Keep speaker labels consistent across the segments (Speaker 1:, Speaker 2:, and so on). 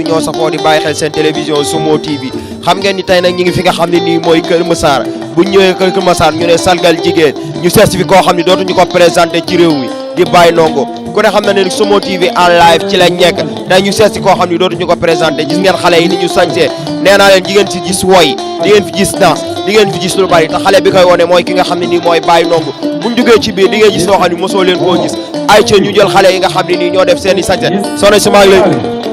Speaker 1: bi ñoo safoo di bàyyi xel seen télévision Sumo TV xam ngeen ni tey nag ñi ngi fi nga xam ne nii mooy Kër Massar bu ñëwee Kër Massar ñu ne sargal jigéen ñu certifié koo xam ne dootuñu ko présenté ci réew mi di Baye Ndongo ku ne xam na ne Sumo TV en live ci lañ nekk tey ñu certifié koo xam ne dootuñu ko présenté gis ngeen xale yi ni ñu sañsee nee naa leen di ngeen fi gis woy di ngeen fi gis danse di ngeen fi gis lu bari te xale bi koy wone mooy ki nga xam ne nii mooy Baye Ndongo buñ duggee ci biir di ngeen gis loo xam ne mosoo leen koo gis ay ca ñu jël xale yi nga xam ne nii ñoo def seen i sañse soxna si maa ngi lay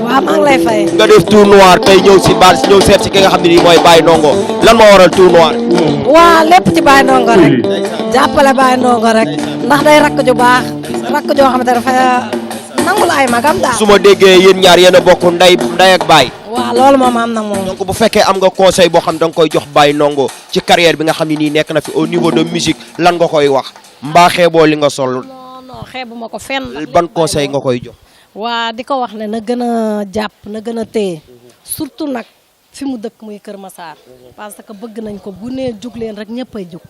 Speaker 2: waaw maa ngi lay fay.
Speaker 1: nga def tour noir tey ñëw si baal ñëw seet si ki nga xam ne nii mooy Baye Ndongo lan moo waral tour noir.
Speaker 2: waa lépp ci Baye Ndongo rek jàppale Baye Ndongo rek ndax day rakk ju baax rakk joo xamante dafa nangul ay magam daal.
Speaker 1: su ma déggee yéen ñaar yéen a bokk nday ak Baye.
Speaker 2: waaw loolu moom am na moom.
Speaker 1: donc bu fekkee am nga conseil boo xam da nga koy jox Baye Ndongo ci carrière bi nga xam ne nii nekk na fi au niveau de musique lan nga koy wax mbaa xeeboo li nga sol.
Speaker 2: non xeebuma ko fenn.
Speaker 1: ban conseil nga koy jox.
Speaker 2: waa di ko wax ne na gën a jàpp na gën a téye surtout nag fi mu dëkk muy Kër Massar parce que bëgg nañ ko bu nee jug leen rek ñëpp ay jug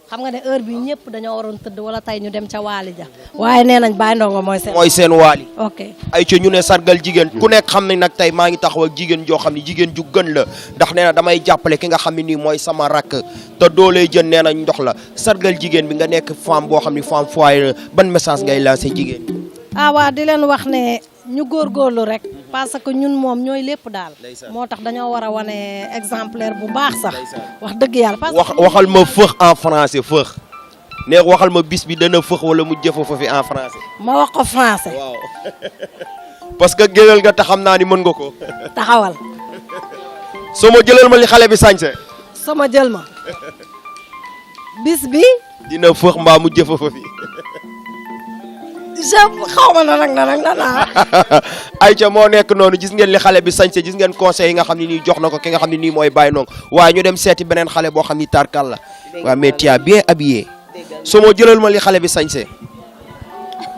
Speaker 2: xam nga ne heure bi ñëpp dañoo waroon tëdd wala tey ñu dem ca waali ja waaye nee nañ Baye Ndongo mooy seen
Speaker 1: waali.
Speaker 2: ok
Speaker 1: ay ca ñu ne sargal jigéen ku nekk xam ne nag tey maa ngi taxaw ak jigéen joo xam ne jigéen ju gën la ndax nee na damay jàppale ki nga xam ne nii mooy sama rakk te doolee jën nee nañ ndox la sargal jigéen bi nga nekk femme boo xam ne femme foyer ban message ngay lancé jigéen.
Speaker 2: waa di leen wax ne ñu góorgóorlu rek parce que ñun moom ñooy lépp daal moo tax dañoo war a wane exemplaire bu baax sax wax dëgg yàlla.
Speaker 1: waxal ma fëx en français fëx neex waxal ma bis bi dana fëx wala mu jëfa fa fi en français.
Speaker 2: ma wax ko français.
Speaker 1: waaw parce que géwél nga te xam naa ni mën nga ko.
Speaker 2: taxawal.
Speaker 1: soo ma jëlal ma li xale bi sañse.
Speaker 2: sama jël ma bis bi.
Speaker 1: dina fëx mbaa mu jëfa fa fi.
Speaker 2: xaw ma nag
Speaker 1: Aïcha moo nekk noonu gis ngeen li xale bi sañse gis ngeen conseil yi nga xam ne nii jox na ko ki nga xam ne nii mooy Baye Ndongo waaye ñu dem seeti beneen xale boo xam ni tarkal la waaw mais tu as bien habillé soo moo jëlal ma li xale bi sañse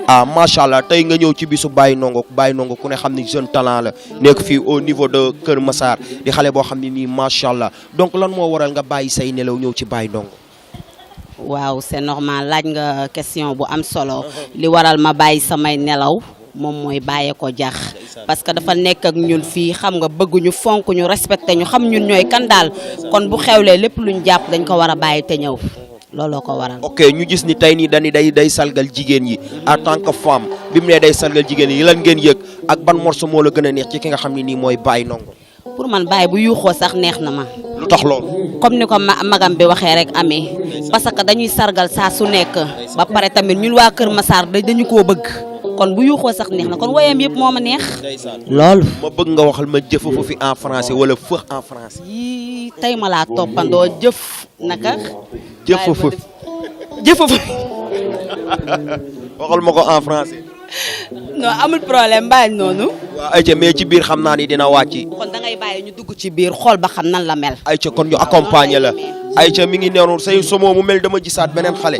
Speaker 1: ah macha allah tey nga ñëw ci bisu Baye Ndongo ku ne xam ni jeune talent la nekk fii au niveau de Kër Massar di xale boo xam ne nii macha allah donc lan moo waral nga bàyyi say nelaw ñëw ci Baye Ndongo.
Speaker 3: waaw c'est normal laaj nga question bu am solo li waral ma bàyyi samay nelaw moom mooy bàyyee ko jax parce que dafa nekk ak ñun fii xam nga bëgguñu fonk ñu respecté ñu xam ñun ñooy kan daal kon bu xewlee lépp luñ jàpp dañ ko war a bàyyi te ñëw looloo ko waral.
Speaker 1: ok ñu gis ni tey nii dañuy day salgal jigéen yi en tant que femme bi mu ne day salgal jigéen yi lan ngeen yëg ak ban morceau moo la gën a neex ci ki nga xam ne nii mooy Baye Ndongo.
Speaker 3: pour man Baye bu yuuxoo sax neex na ma.
Speaker 1: lu tax loolu.
Speaker 3: comme ni ko magam bi waxee rek amee parce que dañuy sargal saa su nekk ba pare tamit ñun waa Kër Massar dañu koo bëgg kon bu yuuxoo sax neex na kon woyam yëpp moo ma neex. loolu.
Speaker 1: ma bëgg nga waxal ma jëf fi en français wala fëx en français.
Speaker 3: yii tey ma laa toppandoo jëf naka.
Speaker 1: jëf waxal ma ko en français.
Speaker 3: non amul problème bàyyi noonu.
Speaker 1: waaw ayca mais ci biir xam naa ni dina wàcc.
Speaker 3: kon da ngay bàyyi ñu dugg ci biir xool ba xam nan la mel.
Speaker 1: ayca kon ñu accompagner la ayca mi ngi neenoon say somo mu mel dama gisaat beneen xale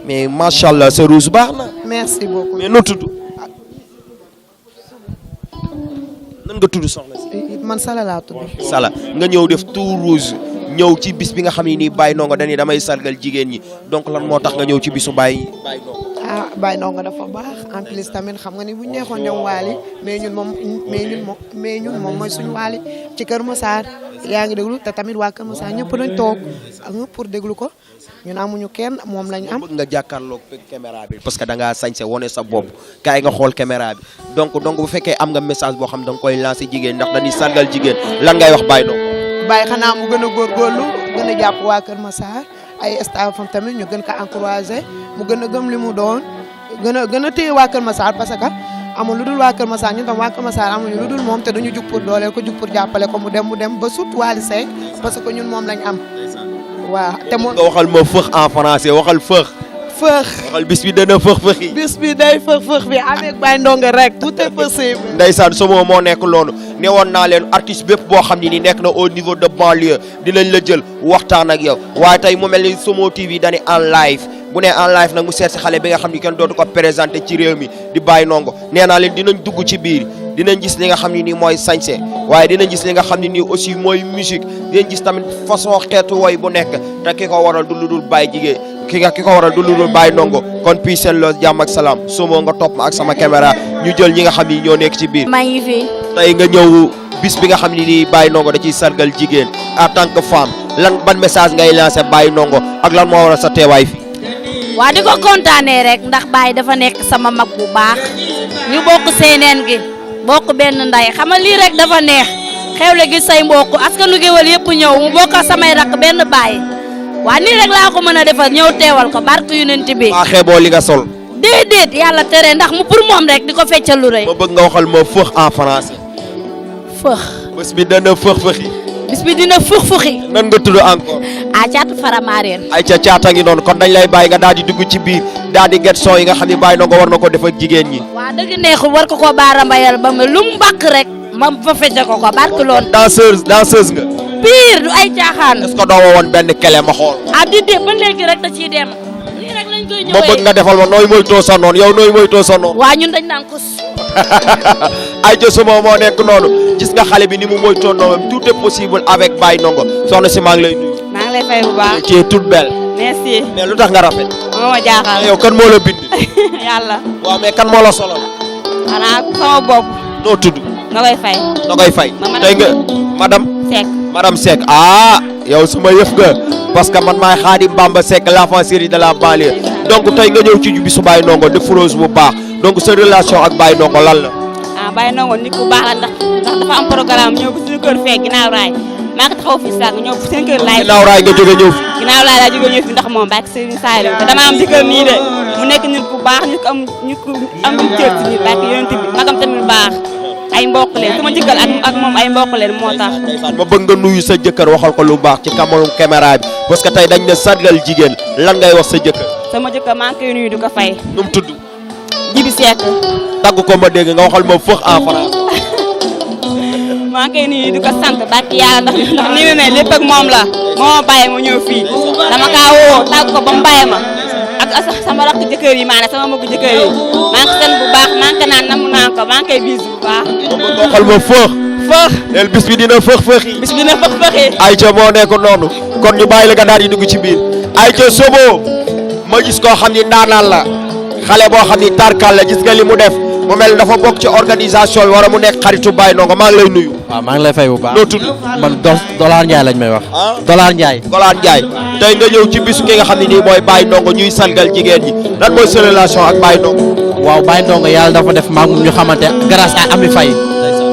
Speaker 1: mais macha allah sa rouge baax na.
Speaker 4: merci beaucoup
Speaker 1: mais noo tudd. nan nga tudd soxna si.
Speaker 4: man Sala laa tudd.
Speaker 1: Sala nga ñëw def tout rouge ñëw ci bis bi nga xam ne nii Baye Ndongo dañuy damay sargal jigéen ñi donc lan moo tax nga ñëw ci bisu Baye Ndongo.
Speaker 4: ah Baye Ndongo dafa baax en plus tamit xam nga ni bu ñu neexoon dem waali mais ñun moom mooy suñu waali ci Kër Massar yaa ngi déglu te tamit waa Kër Massar ñëpp nañ toog pour déglu ko ñun amuñu kenn moom lañu am.
Speaker 1: bëgg nga jàkkaarloog caméra bi parce que da ngaa sañse wane sa bopp kaay nga xool caméra bi donc bu fekkee am nga message boo xam da nga koy lancer jigéen ndax dañuy sargal jigéen lan ngay wax Baye Ndongo.
Speaker 4: Baye xanaa mu gën a góorgóorlu gën a jàpp waa Kër Massar ay staffam tamit ñu gën ko encouragé mu gën a gëm li mu doon gën a téye waa Kër Massar parce que amul lu dul waa Kër Massar ñun tam waa Kër Massar amuñu lu dul moom te duñu jug pour dooleel ko jug pour jàppale ko mu dem ba sut Wally Seck parce que ñun moom lañ am. waaw te moom
Speaker 1: nga waxal ma fëx en français waxal fëx. waxal bis bi dana fëx yi.
Speaker 4: bis bi day fëx bi avec Baye Ndongo rek tout est possible.
Speaker 1: ndeysaan Somo moo nekk loolu ne woon naa leen artiste bépp boo xam ne ni nekk na au niveau de banlieue dinañ la jël waxtaan ak yow waaye tey mu mel ni Sumo TV dañuy en live bu ne en live nag mu seet si xale bi nga xam ni kenn dootu ko présenté ci réew mi di Baye Ndongo nee naa leen dinañ dugg ci biir dinañ gis li nga xam ne nii mooy sañse waaye dinañ gis li nga xam ne nii aussi mooy musique dinañ gis tamit façon xeetu woy bu nekk te ki ko waral du lu dul Baye jigéen ki ko waral du lu dul Baye Ndongo kon puis seen loolu jàmm ak salaam Sumo nga topp ma ak sama caméra ñu jël ñi nga xam ni ñoo nekk ci biir.
Speaker 5: maa ngi fi.
Speaker 1: tey nga ñëw bis bi nga xam ni nii Baye Ndongo da ciy sargal jigéen en tant que femme lan ban message ngay lancé Baye Ndongo ak lan moo waral sa teewaay fi.
Speaker 5: waa di ko kontaanee rek ndax Baye dafa nekk sama mag bu baax ñu bokk seeneen gi bokk benn nday xam nga lii rek dafa neex xewle gi say mbokk askanu Géwël yëpp ñëw mu bokk samay rakk benn Baye waa nii rek laa ko mën a defal ñëw teewal ko barke Yonent bi.
Speaker 1: maa xeeboo li nga sol.
Speaker 5: déedéet yàlla tere ndax mu pour moom rek di ko feccal lu rëy.
Speaker 1: ma bëgg nga waxal ma fëx en français.
Speaker 5: fëx.
Speaker 1: bés bi dana fëx-fëxi.
Speaker 5: bis bi dina fux-fuxi.
Speaker 1: nan nga tudd encore.
Speaker 5: a caatu Faramareen.
Speaker 1: ay ca caata ngi noonu kon dañ lay bàyyi nga daal di dugg ci biir daal di get son yi nga xam ne Baye Ndongo war na ko def ak jigéen ñi.
Speaker 5: waa dëgg neexul war ko baara mbayal ba mu lu mu mbàkk rek ma fa fecce ko barke loon.
Speaker 1: danseuse nga.
Speaker 5: pire du ay caaxaan.
Speaker 1: est-ce que doo woon benn kele ma xool.
Speaker 5: ah di ba léegi rek da ciy dem. lii rek lañ koy ñëwee.
Speaker 1: ma bëgg nga defal ma nooy moytoo sa noonu yow nooy moytoo sa noonu.
Speaker 5: waa ñun dañ naan kus.
Speaker 1: ay ca suma moo nekk noonu gis nga xale bi ni mu moytoo noonu tout est possible avec Baye Ndongo soxna si maa ngi lay nuyu.
Speaker 5: maa ngi lay fay bu baax.
Speaker 1: tu es toute belle.
Speaker 5: merci.
Speaker 1: mais lu tax nga rafet.
Speaker 5: moo ma jaaxal.
Speaker 1: yow kan moo la bind.
Speaker 5: yàlla.
Speaker 1: waaw mais kan moo la solal.
Speaker 5: xanaa sama bopp.
Speaker 1: noo tudd.
Speaker 5: nga koy fay.
Speaker 1: na koy fay. tey nga madame.
Speaker 5: Seck.
Speaker 1: madame Seck ah yow suma yëf nga parce que man maay Khadim Bamba Seck l'enfant chéri de la banlieue donc tey nga ñëw ci bisu Baye Ndongo def rose bu baax donc sa relation ak Baye Ndongo lan la.
Speaker 5: ah Baye Ndongo nit ku baax la ndax dafa am programme ñëw ba suñu kër fekk ginnaaw raay maa ngi taxaw fii sànq ñëw seen kër laay.
Speaker 1: ginnaaw raay nga jóge ñëw fi.
Speaker 5: ginnaaw laay laa jóge ñëw fi ndax moom bàyyi Serigne Saliou te dama am jëkkër nii de mu nekk nit ku baax nit ku am cër ci nit bàyyi Yonent bi magam tamit baax ay mbokk leen sama jëkkër ak moom ay mbokk leen moo tax.
Speaker 1: ma bëgg nga nuyu sa jëkkër waxal ko lu baax ci kamalu caméra bi parce que tey dañ ne sargal jigéen lan ngay wax sa jëkkër.
Speaker 5: sama jëkkër maa ngi koy nuyu di ko fay.
Speaker 1: nu mu tudd.
Speaker 5: Jibi Seck.
Speaker 1: tagg ko ma dégg nga waxal ma fëx en France.
Speaker 5: maa ngi koy nuyu di ko sant barki yàlla ndax ni mu mel lépp ak moom la moo ma bàyyi ma ñëw fii dama kaa woo tàgg ko ba mu bàyyi ma ak sama rakk jëkkër yi maanaam sama mbokk jëkkër yi maa ngi sant bu baax maa ngi ko naan namu naa ko maa ngi koy bis bu baax.
Speaker 1: waxal ma fëx.
Speaker 5: fëx.
Speaker 1: leen bis bi dina fëx-fëxi.
Speaker 5: bis bi dina fëx-fëxi.
Speaker 1: Aïcha moo nekk noonu kon ñu bàyyi la nga daal di dugg ci biir Aïcha Sobo ma gis koo xam ni ndaanaan la xale boo xam ni tarkal la gis nga li mu def mu mel dafa bokk ci organisation bi wala mu nekk xaritu Baye Ndongo maa ngi lay nuyu.
Speaker 6: waaw maa ngi lay fay bu baax.
Speaker 1: noo tudd.
Speaker 6: man Dollar Ndiaye lañ may wax. Dollar Ndiaye.
Speaker 1: Dollar Ndiaye tey nga ñëw ci bisu ki nga xam ne nii mooy Baye Ndongo ñuy salgal jigéen ñi lan mooy sa relation ak Baye Ndongo.
Speaker 6: waaw Baye Ndongo yàlla dafa def maa ngi ñu xamante grâce à Ami Faye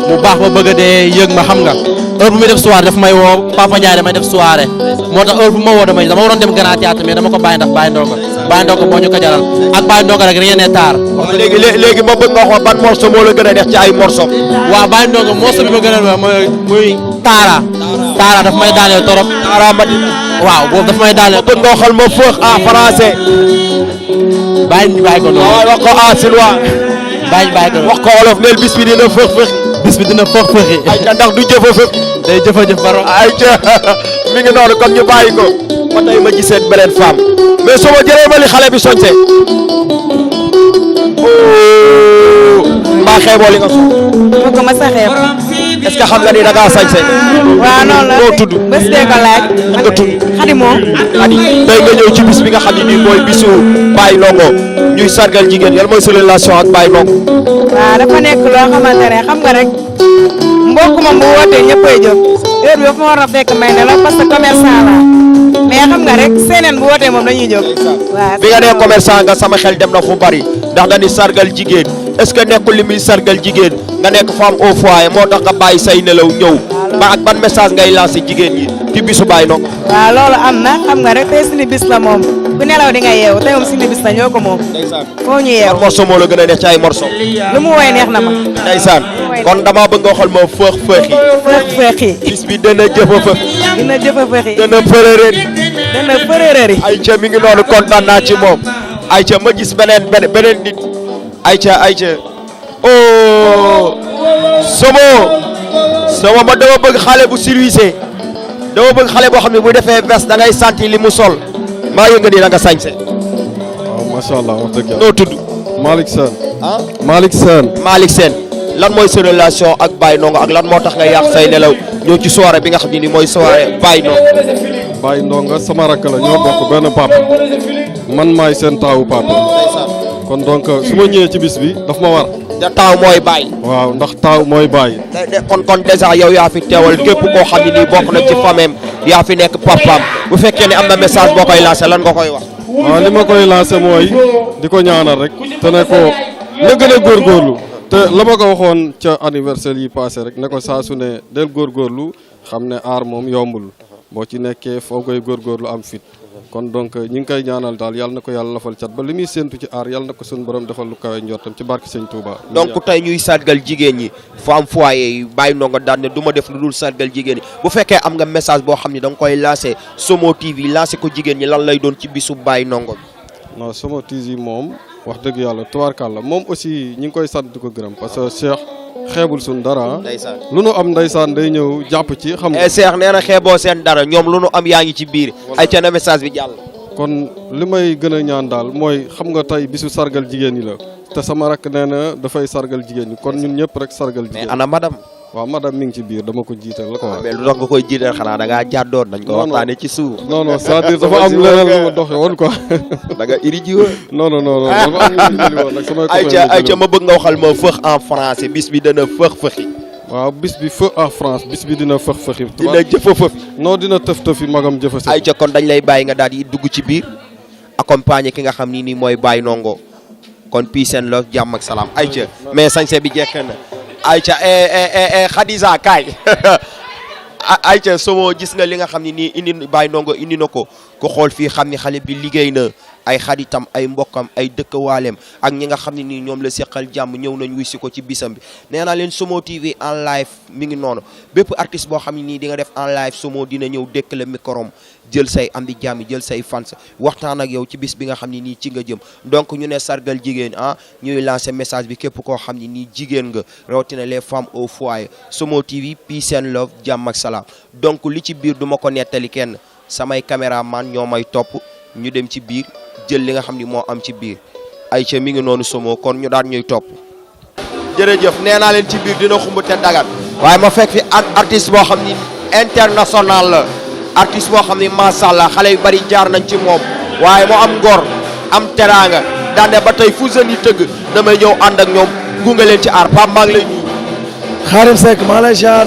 Speaker 6: mu baax ba bëgg a dee yëg ma xam nga heure bu muy def soirée daf may woo Papa Ndiaye damay def soirée moo tax heure bu ma woo dama waroon dem Grand Théâtre mais dama ko bàyyi ndax Baye Ndongo moo ñu ko jaral ak Baye Ndongo rek rien n'est tard.
Speaker 1: léegi ma bëgg nga xool ban morceau moo la gën a neex ci ay morceau.
Speaker 6: waaw Baye Ndongo morceau bi ma gën a neex muy Taara daf may daaneel torop.
Speaker 1: Taara Madina.
Speaker 6: waaw boobu daf may daaneel.
Speaker 1: bëgg nga xool ma fëx en français.
Speaker 6: bàyyi ko noonu.
Speaker 1: waaw wax ko en chinois.
Speaker 6: bàyyi ko noonu
Speaker 1: wax ko olof neel bis bi dina fëx-fëxi.
Speaker 6: bis bi dina fëx-fëxi.
Speaker 1: Aïcha ndax du jëfa-fëx.
Speaker 6: day jëfa-jëf baro.
Speaker 1: Aïcha mi ngi noonu kon ñu bàyyi ko ba tey ma gisee beneen femme mais soo ma jëlee ma li xale bi soñse mbaa xeeboo li nga so
Speaker 7: moo ko ma sa xeeb.
Speaker 1: est-ce que xam nga ni da ngaa sañse.
Speaker 7: waaw noonu la
Speaker 1: noo tudd.
Speaker 7: bés bee ko laaj.
Speaker 1: nga tudd.
Speaker 7: Xadi moom.
Speaker 1: Xadi tey nga ñëw ci bis bi nga xam ne nii mooy bisu Baye Ndongo ñuy sargal jigéen yàlla mooy sa relation ak Baye Ndongo.
Speaker 7: waaw dafa nekk loo xamante ne xam nga rek mbokk moom bu wootee ñëppay jóg heure bi dafa war a fekk may ne la parce que commerçant la mais xam nga rek seeneen bu wootee moom dañuy jóg. waaw
Speaker 1: bi nga nee commerçant nga sama xel dem na fu bari ndax dañuy sargal jigéen est-ce que nekkul li muy sargal jigéen nga nekk femme au foyer moo tax nga bàyyi say nelaw ñëw ba ak ban message ngay lancé jigéen ñi ci bisu Baye Ndongo.
Speaker 7: waaw loolu am na xam nga rek tey suñu bis la moom ku nelaw di nga yeewu tey moom suñu bis la ñoo ko moom. foo ñu yeewu.
Speaker 1: morceau moo la gën a neex ci ay morceau.
Speaker 7: lu mu woy neex na ma.
Speaker 1: ndeysaan kon dama bëgg nga xool ma fëx-fëxi.
Speaker 7: fëx-fëxi.
Speaker 1: bis bi dana jëfa-fëx.
Speaker 7: dina jëfa-fëxi.
Speaker 1: dana përërëri.
Speaker 7: dana përërëri.
Speaker 1: Aïcha mi ngi noonu kontaan naa ci moom Aïcha ma gis beneen nit Aïcha oh Somo ma dama bëgg xale bu service dama bëgg xale boo xam ne bu defee veste da ngay sentir li mu sol maa yënga ni da nga sañse.
Speaker 8: waaw macha allah wax dëgg yàlla.
Speaker 1: noo tudd.
Speaker 8: Malick Sène.
Speaker 1: ah
Speaker 8: Malick Sène.
Speaker 1: lan mooy sa relation ak Baye Ndongo ak lan moo tax nga yàq say nelaw ñëw ci soirée bi nga xam ne ni mooy soirée Baye Ndongo.
Speaker 8: Baye Ndongo sama rakk la ñoo bokk benn papa man maay seen taawu papa kon donc su ma ñëwee ci bis bi daf ma war.
Speaker 1: te taaw mooy bàyyi.
Speaker 8: waaw ndax taaw mooy bàyyi.
Speaker 1: kon dèjà yow yaa fi teewal képp koo xam ne nii bokk na ci famem yaa fi nekk papaam bu fekkee ne am na message boo koy lancé lan nga koy wax.
Speaker 8: waaw li ma koy lancé mooy di ko ñaanal rek te ne ko na gën a góorgóorlu te la ma ko waxoon ca anniversaire yi passé rek ne ko saa su ne del góorgóorlu xam ne aar moom yombul boo ci nekkee foo koy góorgóorlu am fit kon donc ñi ngi koy ñaanal daal yàlla na ko yàlla lafal cat ba li muy séentu ci aar yàlla na ko suñu borom defal lu kawe njortam ci barke Sëñ Touba.
Speaker 1: donc tey ñuy sargal jigéen ñi femme foyer yi bàyyi ndongo daan ne du ma def lu dul sargal jigéen ñi bu fekkee am nga message boo xam ne da nga koy lancé Somo TV lancé ko jigéen ñi lan lay doon ci bisu bàyyi ndongo bi.
Speaker 8: non Somo TV moom wax dëgg yàlla tubaarkàlla moom aussi ñi ngi koy sant di ko gërëm parce que Cheikh xeebul suñ dara.
Speaker 1: ndeysaan
Speaker 8: lu nu am ndeysaan day ñëw jàpp ci xam nga.
Speaker 1: Cheikh nee na xeeboo seen dara ñoom lu nu am yaa ngi ci biir. ay ca na message bi jàll.
Speaker 8: kon li may gën a ñaan daal mooy xam nga tey bisu sargal jigéen ñi la te sama rakk nee na dafay sargal jigéen ñi kon ñun ñëpp rek sargal jigéen
Speaker 1: mais ana madame.
Speaker 8: waaw madame mi ngi ci biir dama ko jiital la ko wax.
Speaker 1: mais lu tax nga koy jiital xanaa da ngaa jàddoon dañ ko waxtaanee ci suuf.
Speaker 8: non non c'est-à-dire dafa am leneen lu ma doxee woon quoi.
Speaker 1: da nga iri ji woon.
Speaker 8: non non non dafa am lu ma jëli woon nag samay copains
Speaker 1: ayca ma bëgg nga waxal ma fëx en français bis bi dana fëxi.
Speaker 8: waaw bis bi feu en France bis bi dina fëxi.
Speaker 1: dina jëfëfëfi.
Speaker 8: non dina tëf-tëfi magam jëfësi.
Speaker 1: ayca kon dañ lay bàyyi nga daal di dugg ci biir accompagner ki nga xam ni nii mooy Baye Ndongo kon peace and love jàmm ak salaam ayca mais sañse bi jekk na ayca Khadija kaay ayca Somo gis nga li nga xam ne nii indi Baye Ndongo indi na ko ku xool fii xam ni xale bi liggéey na ay xaritam ay mbokkam ay dëkkawaaleem ak ñi nga xam ne nii ñoom la seqal jàmm ñëw nañ wuy si ko ci bisam bi nee naa leen Somo TV en live mi ngi noonu bépp artiste boo xam ne nii di nga def en live Somo dina ñëw dékk la microm jël say am di jàmm jël say fans waxtaan ak yow ci bis bi nga xam ne nii ci nga jëm donc ñu ne sargal jigéen ñuy lancer message bi képp koo xam ne nii jigéen nga rawatina les femmes au foyer Somo TV peace and love jàmm ak salaam donc li ci biir du ma ko nettali kenn samay caméraman ñoo may topp ñu dem ci biir jël li nga xam ni moo am ci biir Aïcha mi ngi noonu Somo kon ñu daan ñuy topp jërëjëf nee naa leen ci biir dina xumb te dagat waaye ma fekk fi artiste boo xam ni international la artiste boo xam ni macha allah xale yu bari jaar nañ ci moom waaye moo am ngor am teraanga daane ba tey fu jeunes yi tëgg damay ñëw ànd ak ñoom gunge leen ci aar Pape maa ngi lay nuyu.
Speaker 9: Xaadim Seck maa lay jaar.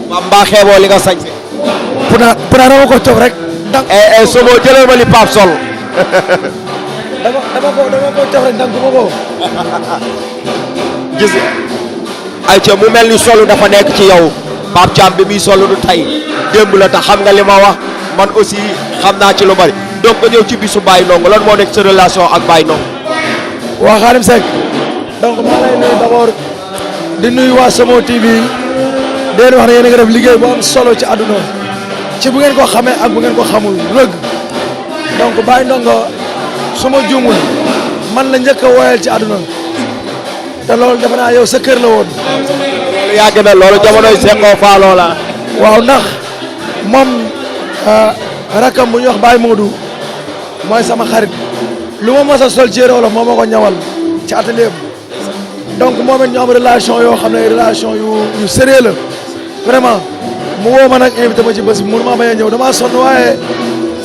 Speaker 1: Pape mbaa xeeboo li nga sañ fi.
Speaker 9: Puna dama ko toog rek.
Speaker 1: Somo jëlal ma li Pape sol.
Speaker 9: dama ko toog rek danga ko.
Speaker 1: gis Aïcha mu mel ni solu dafa nekk ci yow Pape Thiam bi muy solu du tey démb la tax xam nga li ma wax man aussi xam naa ci lu bari donc nga ñëw ci bisu Baye Ndongo lan moo nekk sa relation ak Baye Ndongo.
Speaker 9: waa Xaadim Seck donc maa lay nuyu d'abord di nuyu waa Somo TV di leen wax ne yéen a ngi def liggéey bu am solo ci àdduna ci bu ngeen ko xamee ak bu ngeen ko xamul rëgg donc Baye Ndongo su ma juumul man la njëkk a woyal ci àdduna te loolu defe naa yow sa kër la woon.
Speaker 1: loolu yàgg na loolu jamonoy Seckoo Falloo la.
Speaker 9: waaw ndax moom rakam bu ñuy wax Baye Modou mooy sama xarit lu ma mos a sol ci yére wolof moo ma ko ñawal ci atelier bi donc moom it ñu am relation yoo xam ne relation yu sérieux la vraiment mu woo ma nag invité ma ci bés bi mënu maa bañ a ñëw damaa sonn waaye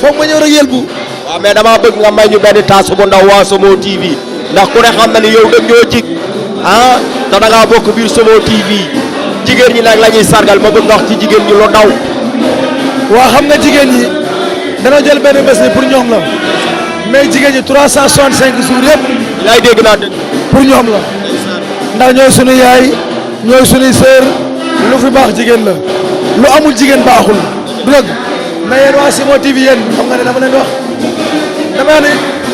Speaker 9: foog ma ñëw rek yëlbu.
Speaker 1: waaw mais damaa bëgg nga may ñu benn taas bu ndaw waa Somo TV ndax ku ne xam na ni yow dem ñoo jig te da ngaa bokk biir Somo TV jigéen ñi nag la ñuy sargal ma bëgg nga wax ci jigéen ñi lu ndaw.
Speaker 9: waa xam nga jigéen ñi dana jël benn bés ni pour ñoom la mais jigéen ñi 365 jours yëpp.
Speaker 1: yaay dégg naa dégg.
Speaker 9: pour ñoom la ndax ñooy sunu yaay ñooy sunuy sœur lu fi baax jigéen la lu amul jigéen baaxul du dëgg mais yéen waa Somo TV yéen xam nga ne dama leen wax dama ne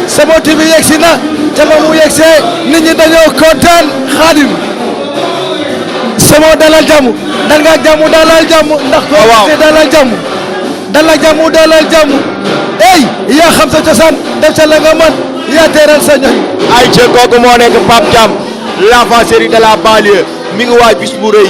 Speaker 9: Somo TV yegsi na te ba mu yegsee nit ñi dañoo kontaan Xaadim Somo dalal jàmm dal nga jàmm dalal jàmm ndax ko dalal jàmm dalal jàmm dalal jàmm ey yaa xam sa cosaan def ca la nga mën yaa teeral sa ñoñ
Speaker 1: Aïcha kooku moo nekk Pape Thiam l'enfant chéri de la banlieue mi ngi waaj bis bu rëy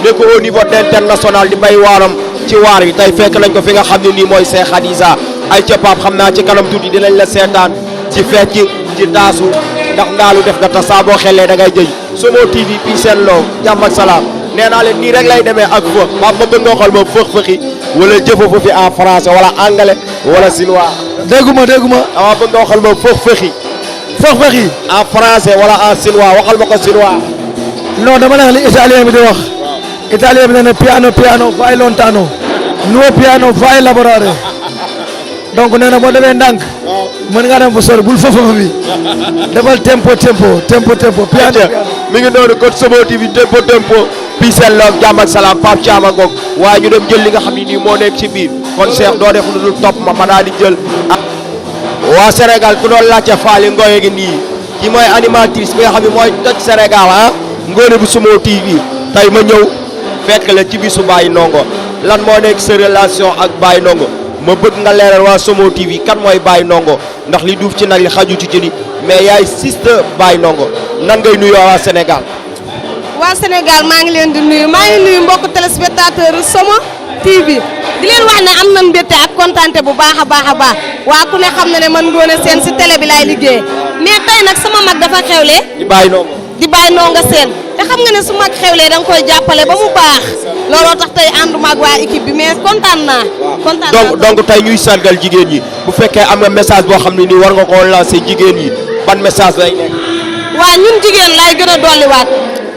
Speaker 1: ne ko au niveau international di bay waaram ci waar yi tey fekk nañ ko fi nga xam ne nii mooy Cheikh Khadija Aïcha Pape xam naa ci kanam tuuti dinañ la seetaan ci fecc ci taasu ndax ndaalu def nga ta saa boo xellee da ngay jëy Somo TV fii seen loo jàmm ak salaam nee naa leen nii rek lay demee ak fëx Pape ma bëgg nga xool ma fëx-fëxi wala jëfa-fëfi en français wala anglais wala chinois.
Speaker 9: dégguma
Speaker 1: dama bëgg nga xool ma fëx-fëxi
Speaker 9: fox yi.
Speaker 1: en français wala en chinois waxal ma ko chinois.
Speaker 9: non dama ne li italien bi di wax. italien bi nee na piano vai lontano. nuovo piano vai lavorare. donc nee na boo demee ndànk. mën nga dem fu sori bul foofu bi. defal tempo. piano
Speaker 1: mi ngi noonu kon Somo TV tempo. peace and love jàmm ak salaam Pape Thiam ak ngoog waaye ñu dem jël li nga xam ne nii moo nekk ci biir kon Cheikh doo def lu dul topp ma daal di jël. waa Sénégal ku doon laajte Faly Ngoye gi nii ki mooy animatrice bi nga xam ne mooy toj Sénégal Ngoné bu Somo TV tey ma ñëw fekk la ci bisu Baye Ndongo lan moo nekk sa relation ak Baye Ndongo ma bëgg nga leeral waa Somo TV kan mooy Baye Ndongo ndax li duuf ci nag li xaju ci jëli mais yaay sister Baye Ndongo nan ngay nuyoo waa Sénégal.
Speaker 10: waa Sénégal maa ngi leen di nuyu mbokku téléspectateur Somo TV di leen wax ne am nañ mbégte ak kontaante bu baax a baax waa ku ne xam na ne man Ngoné Sène si télé bi laay liggéey mais tey nag sama mag dafa xewle.
Speaker 1: di Baye
Speaker 10: Ndongo Sène te xam nga ne su mag xewlee da nga koy jàppale ba mu baax looloo tax tey ànduma ak waa équipe bi mais kontaan naa.
Speaker 1: donc tey ñuy sargal jigéen ñi bu fekkee am nga message boo xam ne nii war nga koo lancer jigéen ñi ban message lay nekk.
Speaker 10: waa ñun jigéen laay gën a dolliwaat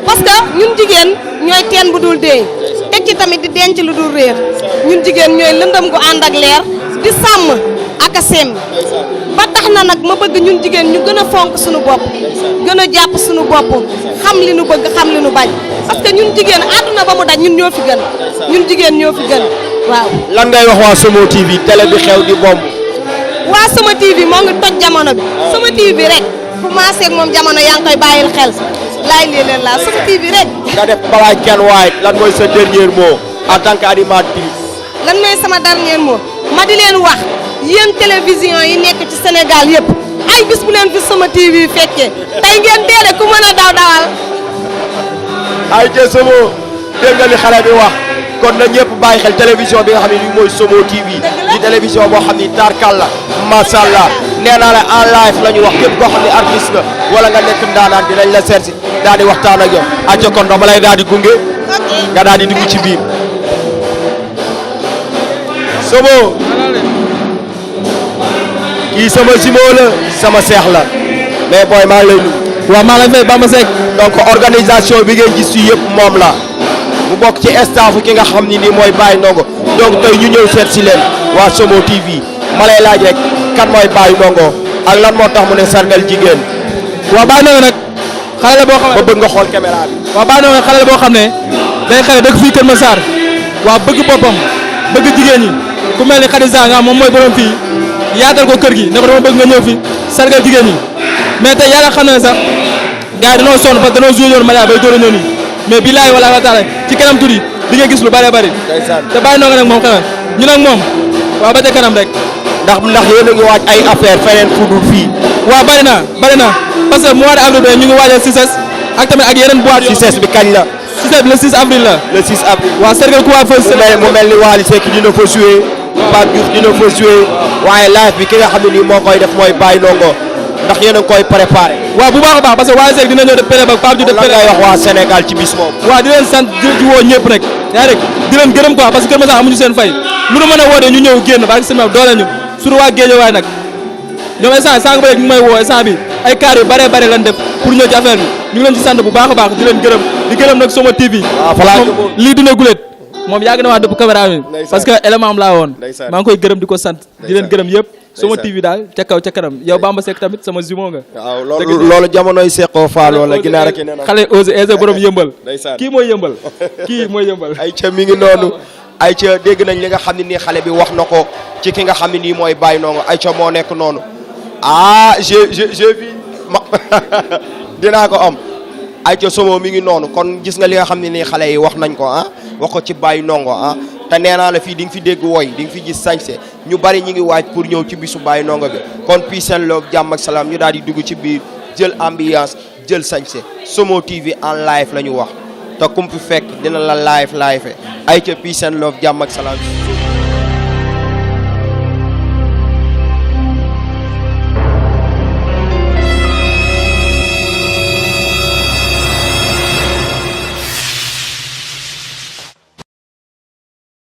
Speaker 10: parce que ñun jigéen ñooy teen bu dul dee teg ci tamit di denc lu dul réer ñun jigéen ñooy lëndëm gu ànd ak leer di sàmm ak a seem ba tax na nag ma bëgg ñun jigéen ñu gën a fonk suñu bopp gën a jàpp suñu bopp xam li nu bëgg xam li nu bañ parce que ñun jigéen àdduna ba mu daj ñun ñoo fi gën ñun jigéen ñoo fi gën waaw.
Speaker 1: lan ngay wax waa Somo TV télé bi xew di bomb.
Speaker 10: waa Somo TV moo ngi toj jamono bi Somo TV rek fu maasee ak moom jamono yaa ngi koy bàyyil xel. laay lii leen laa Somo TV rek.
Speaker 1: nga def balaa kenn waay lan mooy sa dernier mot en tant qu'animatrice.
Speaker 10: lan mooy sama dernier mot ma di leen wax yéen télévision yi nekk ci Sénégal yëpp ay bis bu leen fi Somo TV fekkee tey ngeen dee ku mën a dawal.
Speaker 1: ay jë Somo dégg nga li xale bi wax kon na ñëpp bàyyi xel télévision bi nga xam ne nii mooy Somo TV di télévision boo xam ni tarkal la macha allah nee naa la en live la ñu wax képp koo xam ne artiste nga wala nga nekk ndaanaan dinañ la seet si daal di waxtaan ak yow acca kon dama lay daal di gunge nga daal di dugg ci biir Somo kii sama simo la sama seex la mais booy maa ngi lay nuyu.
Speaker 6: waaw maa ngi lay fay Bamba Seck.
Speaker 1: donc organisation bi ngeen gis fii yëpp moom la mu bokk ci staff ki nga xam ni nii mooy Baye Ndongo donc tey ñu ñëw seet si leen waa Somo TV ma lay laaj rek kan mooy Baye Ndongo ak lan moo tax mu ne sargal jigéen.
Speaker 6: waaw Baye Ndongo nag xale la boo xam ne
Speaker 1: ba bëgg nga xool caméra bi.
Speaker 6: waaw Baye Ndongo xale la boo xam ne day xale dëkk fii Kër Massar waaw bëgg boppam bëgg jigéen ñi ku mel ni Khadija nga moom mooy borom fii yaatal ko kër gi ne ko dama bëgg nga ñëw fi sargal jigéen ñi mais tey yàlla xam na ne sax gars yi dañoo sonn parce que dañoo joué yoon Madia bay door a ñëw nii mais billaay wala taala ci kanam tuuti di nga gis lu bëree bëri te Baye Ndongo nag moom xanaa ñu nag moom waaw ba ca kanam rek
Speaker 1: ndax yéen a ngi waaj ay affaire feneen fu dul fii.
Speaker 6: waaw bëri na parce que mois de avril bi ñu ngi waajal CICES ak tamit ak yeneen boîte
Speaker 1: CICES bi kañ la.
Speaker 6: CICES bi le 6 avril la.
Speaker 1: le 6 avril.
Speaker 6: waaw Sergal Kouwa
Speaker 1: mu mel ni Wally Seck dina fa joué Pape Diouf dina fa joué waaye live bi ki nga xam ne nii moo koy def mooy Baye Ndongo ndax yéen a ngi koy préparé.
Speaker 6: waaw bu baax a baax parce que Wally Seck dina ñëw def péré ba Pape Diouf def péré.
Speaker 1: lan ngay wax waa Sénégal ci bis moom.
Speaker 6: waaw di leen sant di woo ñëpp rek yaa rek di leen gërëm quoi parce que Kër Massar amuñu seen fay lu nu mën a wootee ñu ñëw génn ba ak seen doole ñu surtout waa Guédiawaye nag ñoom instant sànq ba rek ñu may woo instant bi ay car yu bare lan def pour ñëw ci affaire bi ñu ngi leen ci sant bu baax a baax di leen gërëm di gërëm nag Somo TV moom lii dina gulet moom yàgg na waa dëpp caméra bi parce que élément am laa woon maa ngi koy gërëm di ko sant di leen gërëm yëpp Somo TV daal ca kaw ca kanam yow Bamba Seck tamit sama jumeau nga
Speaker 1: waaw loolu jamonoy Seckoo Fall wala ginaar ak yeneen
Speaker 6: xale ose borom yëmbal kii mooy yëmbal
Speaker 1: ay ca mi ngi noonu ay ca dégg nañ li nga xam ne nii xale bi wax na ko ci ki nga xam ne nii mooy Baye Ndongo ay ca moo nekk noonu j'ai vu dinaa ko am ay ca Somo mi ngi noonu kon gis nga li nga xam ne nii xale yi wax nañ ko wax ko ci Baye Ndongo te nee naa la fii di nga fi dégg woy di nga fi gis sañse ñu bari ñi ngi waaj pour ñëw ci bisu Baye Ndongo bi kon peace and love jàmm ak salaam ñu daal di dugg ci biir jël ambiance jël sañse Somo TV en live la ñu wax te kum fi fekk dina la live ay ca peace and love jàmm ak salaam